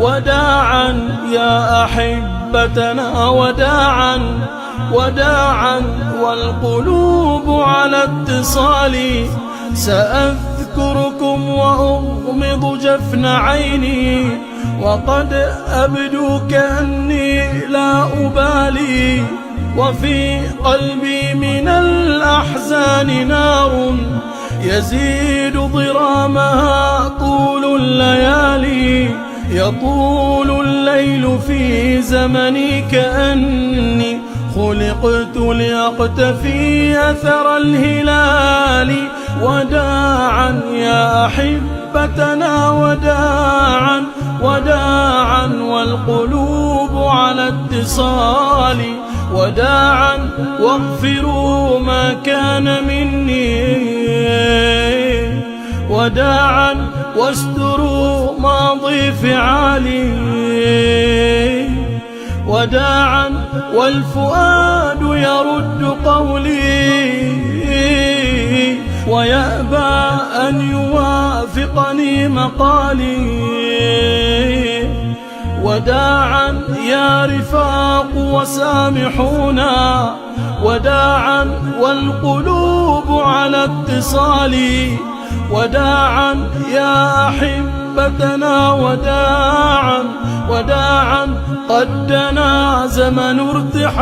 وداعا يا أحبتنا وداعا وداعا والقلوب على اتصال. سأذكركم وأغمض جفن عيني وقد أبدو كأني لا أبالي، وفي قلبي من الأحزان نار يزيد ضرامها طول الليالي. يطول الليل في زمني كأني خلقت لأقتفي أثر الهلال. وداعا يا أحبتنا وداعا وداعا والقلوب على اتصال. وداعا واغفروا ما كان مني، وداعا واستروا ماضي فعالي. وداعا والفؤاد يرد قولي ويأبى أن يوافقني مقالي. وداعا يا رفاق وسامحونا، وداعا والقلوب على اتصال. وداعا يا أحبتنا وداعا وداعا قد دنا زمن ارتحالي.